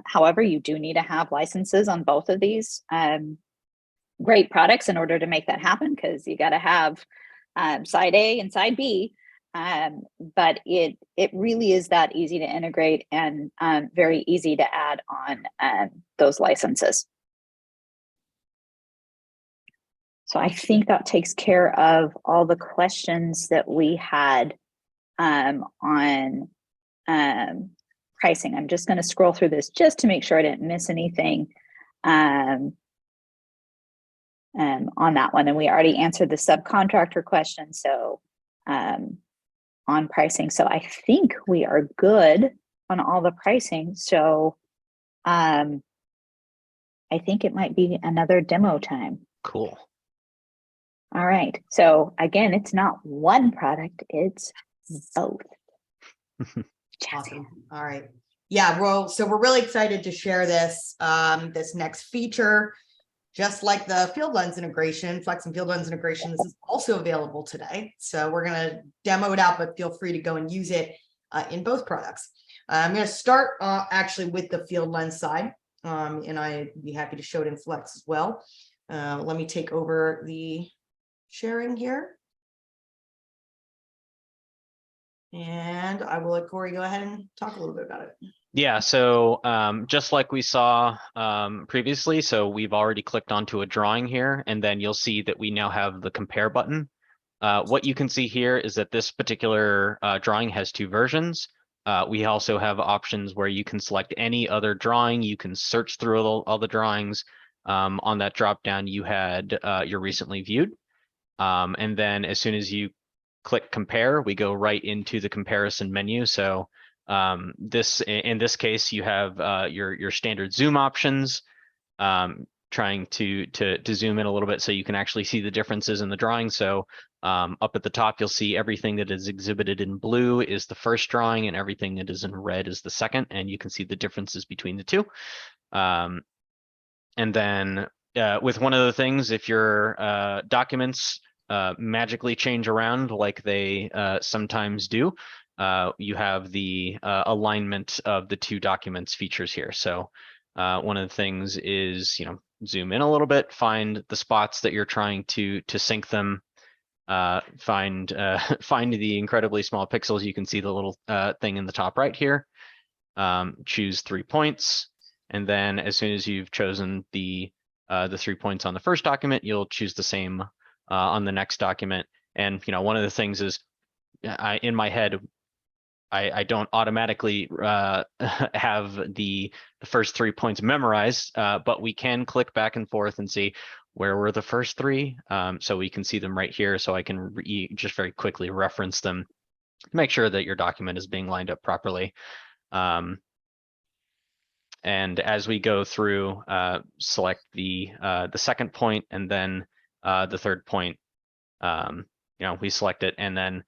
However, you do need to have licenses on both of these great products in order to make that happen, because you got to have side A and side B. But it really is that easy to integrate and very easy to add on those licenses. So I think that takes care of all the questions that we had on pricing. I'm just going to scroll through this just to make sure I didn't miss anything on that one. And we already answered the subcontractor question. So on pricing. So I think we are good on all the pricing. So I think it might be another demo time. Cool. All right. So again, it's not one product, it's both. Awesome. All right. Yeah, well, so we're really excited to share this this next feature. Just like the Fieldlens integration, Flex and Fieldlens integration, this is also available today. So we're going to demo it out, but feel free to go and use it in both products. I'm going to start actually with the Fieldlens side, and I'd be happy to show it in Flex as well. Let me take over the sharing here. And I will let Corey go ahead and talk a little bit about it. Yeah, so just like we saw previously, so we've already clicked onto a drawing here, and then you'll see that we now have the compare button. What you can see here is that this particular drawing has two versions. We also have options where you can select any other drawing. You can search through all the drawings. On that drop down, you had your recently viewed. And then as soon as you click compare, we go right into the comparison menu. So in this case, you have your standard zoom options, trying to zoom in a little bit so you can actually see the differences in the drawing. So up at the top, you'll see everything that is exhibited in blue is the first drawing, and everything that is in red is the second, and you can see the differences between the two. And then with one of the things, if your documents magically change around like they sometimes do, you have the alignment of the two documents features here. So one of the things is, zoom in a little bit, find the spots that you're trying to sync them, find the incredibly small pixels. You can see the little thing in the top right here. Choose 3 points, and then as soon as you've chosen the 3 points on the first document, you'll choose the same on the next document. And one of the things is, in my head, I don't automatically have the first 3 points memorized, but we can click back and forth and see where were the first 3. So we can see them right here. So I can just very quickly reference them, make sure that your document is being lined up properly. And as we go through, select the second point, and then the third point. We select it, and then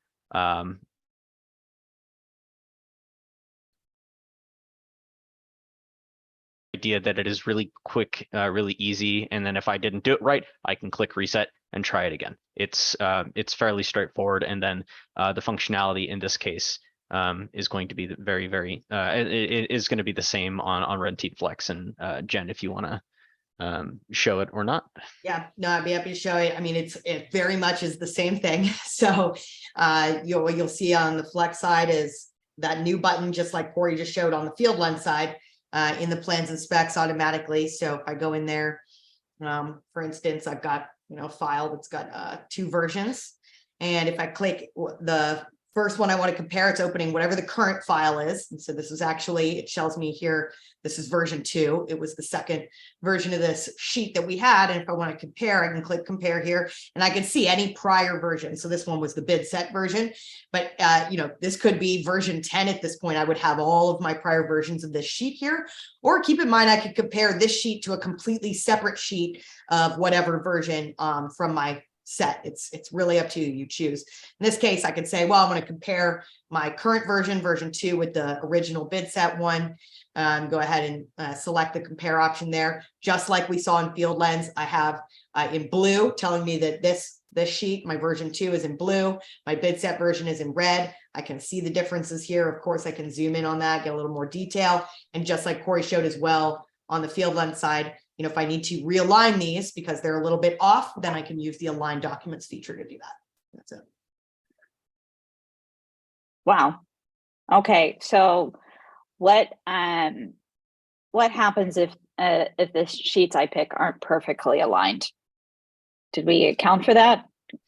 idea that it is really quick, really easy. And then if I didn't do it right, I can click reset and try it again. It's fairly straightforward, and then the functionality in this case is going to be it is going to be the same on RedTeam Flex. And Jen, if you want to show it or not. Yeah, no, I'd be happy to show it. I mean, it very much is the same thing. So what you'll see on the Flex side is that new button, just like Corey just showed on the Fieldlens side, in the plans and specs automatically. So if I go in there, for instance, I've got a file that's got 2 versions. And if I click the first one I want to compare, it's opening whatever the current file is. And so this is actually, it tells me here, this is version 2. It was the second version of this sheet that we had. And if I want to compare, I can click compare here and I can see any prior version. So this one was the bid set version, but this could be version 10 at this point. I would have all of my prior versions of this sheet here, or keep in mind, I could compare this sheet to a completely separate sheet of whatever version from my set. It's really up to you. You choose. In this case, I could say, well, I'm going to compare my current version 2 with the original bid set one. Go ahead and select the compare option there. Just like we saw in Fieldlens, I have in blue telling me that this sheet, my version 2 is in blue. My bid set version is in red. I can see the differences here. Of course, I can zoom in on that, get a little more detail. And just like Corey showed as well on the Fieldlens side, if I need to realign these because they're a little bit off, then I can use the align documents feature to do that. That's it. Wow. Okay. So what happens if the sheets I pick aren't perfectly aligned? Did we account for that?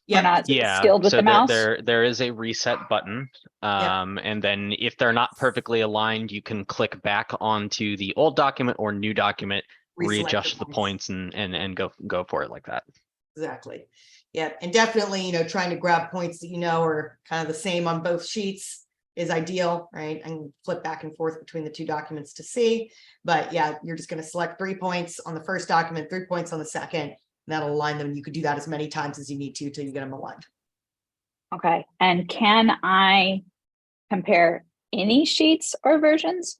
Yeah. We're not Yeah, skilled with so the mouse. there is a reset button. And then if they're not perfectly aligned, you can click back onto the old document or new document, readjust the points and go for it like that. Exactly. Yeah. And definitely, trying to grab points that are kind of the same on both sheets is ideal, right? And flip back and forth between the 2 documents to see. But yeah, you're just going to select 3 points on the first document, 3 points on the second, and that'll align them. You could do that as many times as you need to till you get them aligned. Okay. And can I compare any sheets or versions?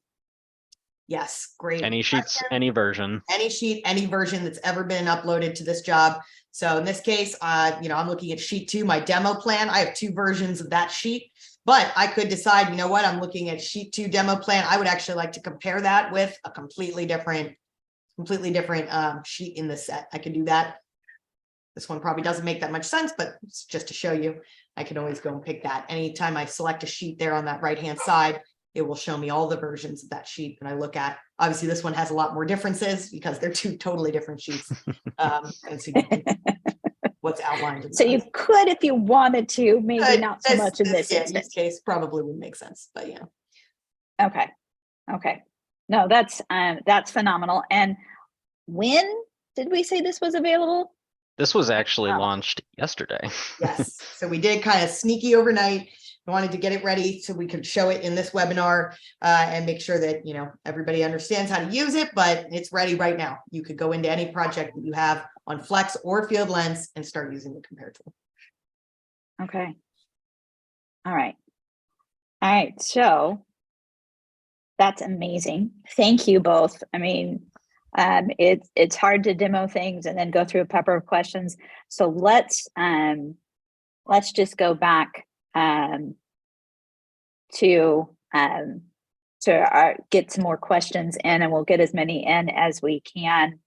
Yes, great. Any sheets, any version. Any sheet, any version that's ever been uploaded to this job. So in this case, I'm looking at sheet 2, my demo plan. I have 2 versions of that sheet, but I could decide, I'm looking at sheet 2 demo plan. I would actually like to compare that with a completely different sheet in the set. I can do that. This one probably doesn't make that much sense, but it's just to show you, I can always go and pick that. Anytime I select a sheet there on that right-hand side, it will show me all the versions of that sheet. And I look at, obviously this one has a lot more differences because they're 2 totally different sheets. And so you can, what's outlined. So you could, if you wanted to, maybe not so much in this yeah, instance. use case probably would make sense, but yeah. Okay. Okay. No, that's phenomenal. And when did we say this was available? This was actually launched yesterday. Yes. So we did kind of sneaky overnight. I wanted to get it ready so we could show it in this webinar and make sure that, everybody understands how to use it, but it's ready right now. You could go into any project that you have on Flex or Fieldlens and start using the compare tool. Okay. All right. All right. So that's amazing. Thank you both. I mean, it's hard to demo things and then go through a pepper of questions. So let's just go back to get some more questions in, and we'll get as many in as we can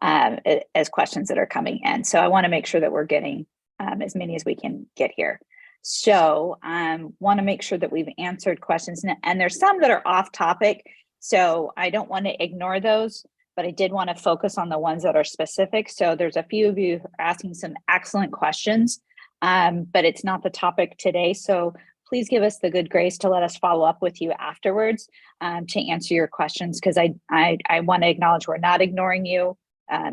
as questions that are coming in. So I want to make sure that we're getting as many as we can get here. So want to make sure that we've answered questions, and there's some that are off topic. So I don't want to ignore those, but I did want to focus on the ones that are specific. So there's a few of you asking some excellent questions, but it's not the topic today. So please give us the good grace to let us follow up with you afterwards to answer your questions, because I want to acknowledge we're not ignoring you.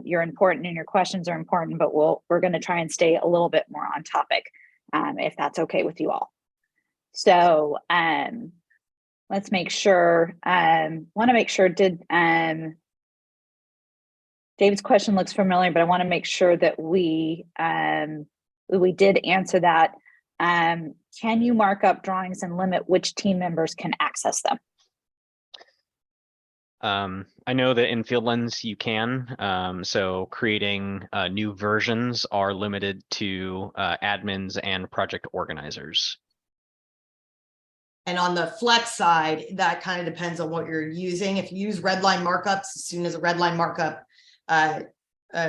You're important and your questions are important, but we're going to try and stay a little bit more on topic if that's okay with you all. So let's make sure, want to make sure, David's question looks familiar, but I want to make sure that we did answer that. Can you mark up drawings and limit which team members can access them? I know that in Fieldlens you can, so creating new versions are limited to admins and project organizers. And on the Flex side, that kind of depends on what you're using. If you use redline markups, as soon as a redline markup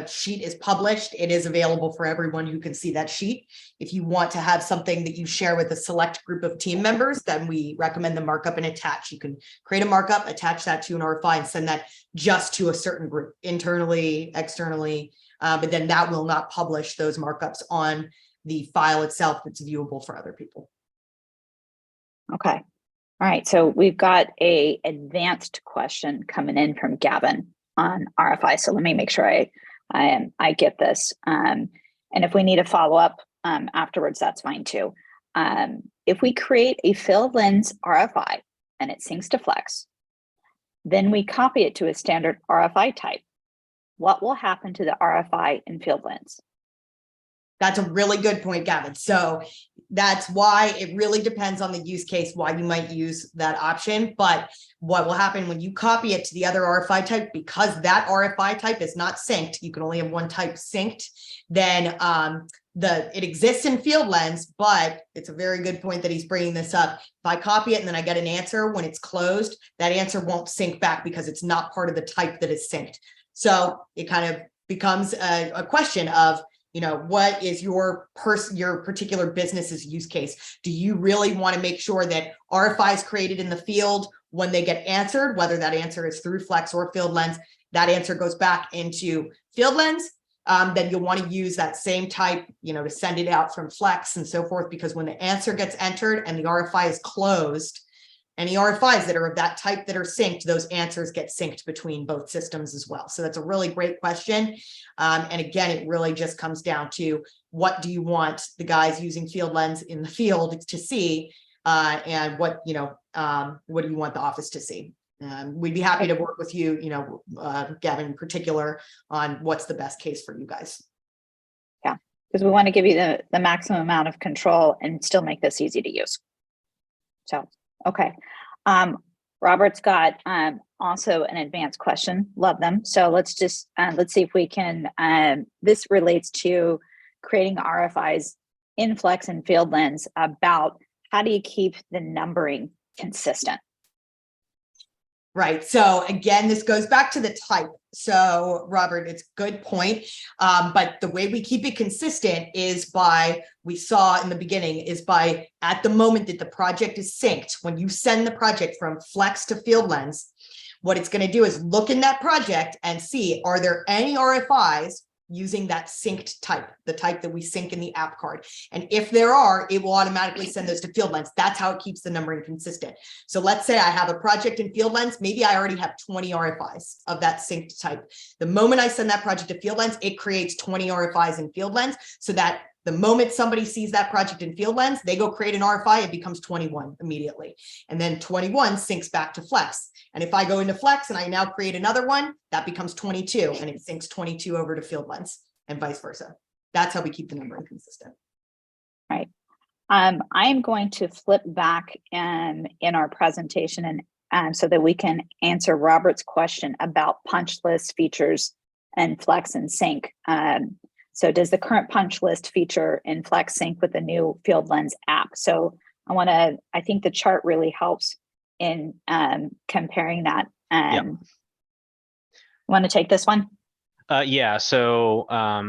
sheet is published, it is available for everyone who can see that sheet. If you want to have something that you share with a select group of team members, then we recommend the markup and attach. You can create a markup, attach that to an RFI, and send that just to a certain group, internally, externally, but then that will not publish those markups on the file itself that's viewable for other people. Okay. All right. So we've got a advanced question coming in from Gavin on RFI. So let me make sure I get this. And if we need a follow up afterwards, that's fine too. If we create a Fieldlens RFI and it syncs to Flex, then we copy it to a standard RFI type. What will happen to the RFI in Fieldlens? That's a really good point, Gavin. So that's why it really depends on the use case, why you might use that option. But what will happen when you copy it to the other RFI type, because that RFI type is not synced, you can only have one type synced, then it exists in Fieldlens, but it's a very good point that he's bringing this up. If I copy it and then I get an answer when it's closed, that answer won't sync back because it's not part of the type that is synced. So it kind of becomes a question of, what is your particular business's use case? Do you really want to make sure that RFIs created in the field, when they get answered, whether that answer is through Flex or Fieldlens, that answer goes back into Fieldlens? Then you'll want to use that same type, to send it out from Flex and so forth, because when the answer gets entered and the RFI is closed, any RFIs that are of that type that are synced, those answers get synced between both systems as well. So that's a really great question. And again, it really just comes down to, what do you want the guys using Fieldlens in the field to see? And what do you want the office to see? We'd be happy to work with you, Gavin, in particular, on what's the best case for you guys. Yeah, because we want to give you the maximum amount of control and still make this easy to use. So, okay. Robert's got also an advanced question. Love them. So let's just let's see if we can. This relates to creating RFIs in Flex and Fieldlens about how do you keep the numbering consistent? Right. So again, this goes back to the type. So Robert, it's a good point. But the way we keep it consistent is by, we saw in the beginning, is by at the moment that the project is synced, when you send the project from Flex to Fieldlens, what it's going to do is look in that project and see, are there any RFIs using that synced type, the type that we sync in the app card. And if there are, it will automatically send those to Fieldlens. That's how it keeps the numbering consistent. So let's say I have a project in Fieldlens, maybe I already have 20 RFIs of that synced type. The moment I send that project to Fieldlens, it creates 20 RFIs in Fieldlens, so that the moment somebody sees that project in Fieldlens, they go create an RFI, it becomes 21 immediately. And then 21 syncs back to Flex. And if I go into Flex and I now create another one, that becomes 22 and it syncs 22 over to Fieldlens and vice versa. That's how we keep the numbering consistent. Right. I'm going to flip back in our presentation and so that we can answer Robert's question about punch list features and Flex and sync. So does the current punch list feature in Flex sync with the new Fieldlens app? So I think the chart really helps in comparing that. Want to take this one? Yeah, so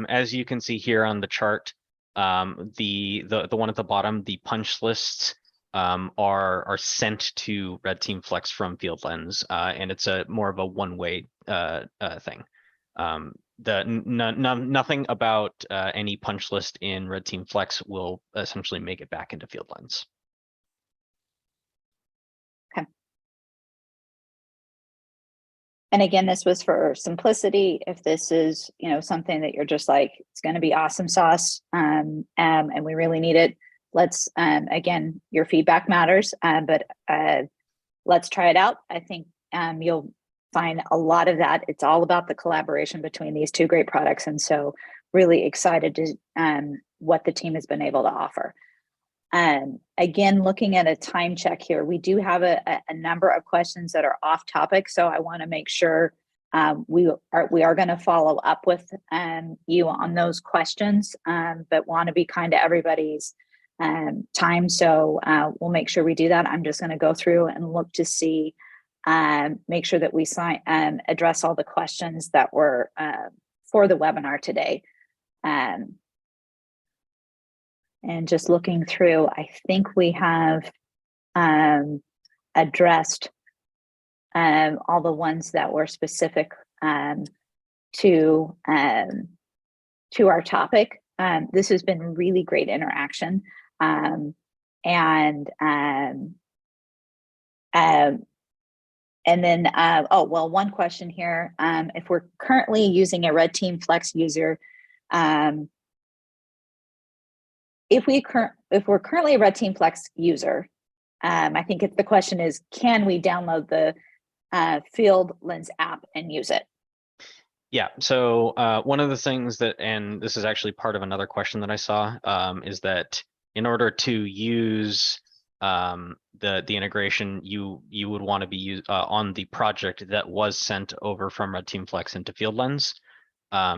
as you can see here on the chart, the one at the bottom, the punch lists are sent to RedTeam Flex from Fieldlens, and it's more of a one-way thing. Nothing about any punch list in RedTeam Flex will essentially make it back into Fieldlens. Okay. And again, this was for simplicity. If this is, something that you're just like, it's going to be awesome sauce, and we really need it, let's, again, your feedback matters, but let's try it out. I think you'll find a lot of that. It's all about the collaboration between these two great products. And so really excited to what the team has been able to offer. Again, looking at a time check here, we do have a number of questions that are off topic. So I want to make sure we are going to follow up with you on those questions, but want to be kind to everybody's time. So we'll make sure we do that. I'm just going to go through and look to see, make sure that we address all the questions that were for the webinar today. And just looking through, I think we have addressed all the ones that were specific to our topic. This has been really great interaction. And then, oh, well, one question here. If we're currently using a RedTeam Flex user, if we're currently a RedTeam Flex user, I think the question is, can we download the Fieldlens app and use it? Yeah, so one of the things that, and this is actually part of another question that I saw, is that in order to use the integration, you would want to be on the project that was sent over from RedTeam Flex into Fieldlens.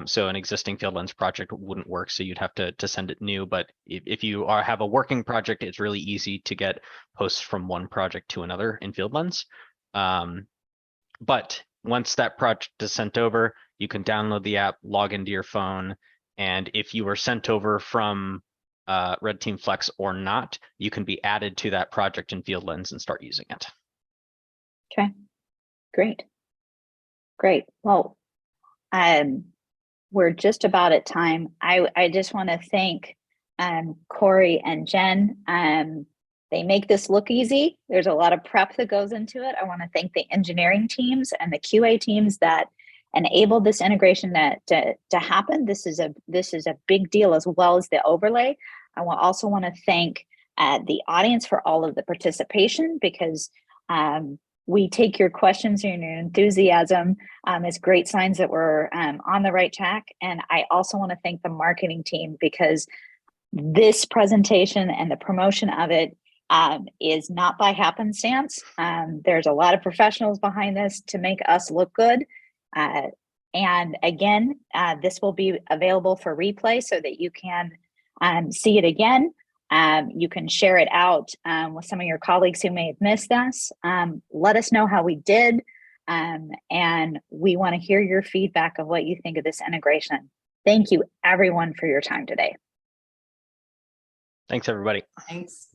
So an existing Fieldlens project wouldn't work, so you'd have to send it new. But if you have a working project, it's really easy to get posts from one project to another in Fieldlens. But once that project is sent over, you can download the app, log into your phone, and if you were sent over from RedTeam Flex or not, you can be added to that project in Fieldlens and start using it. Okay, great. Well, we're just about at time. I just want to thank Corey and Jen. They make this look easy. There's a lot of prep that goes into it. I want to thank the engineering teams and the QA teams that enabled this integration to happen. This is a big deal, as well as the overlay. I also want to thank the audience for all of the participation, because we take your questions and your enthusiasm as great signs that we're on the right track. And I also want to thank the marketing team, because this presentation and the promotion of it is not by happenstance. There's a lot of professionals behind this to make us look good. And again, this will be available for replay so that you can see it again. You can share it out with some of your colleagues who may have missed this. Let us know how we did. And we want to hear your feedback of what you think of this integration. Thank you, everyone, for your time today. Thanks, everybody. Thanks.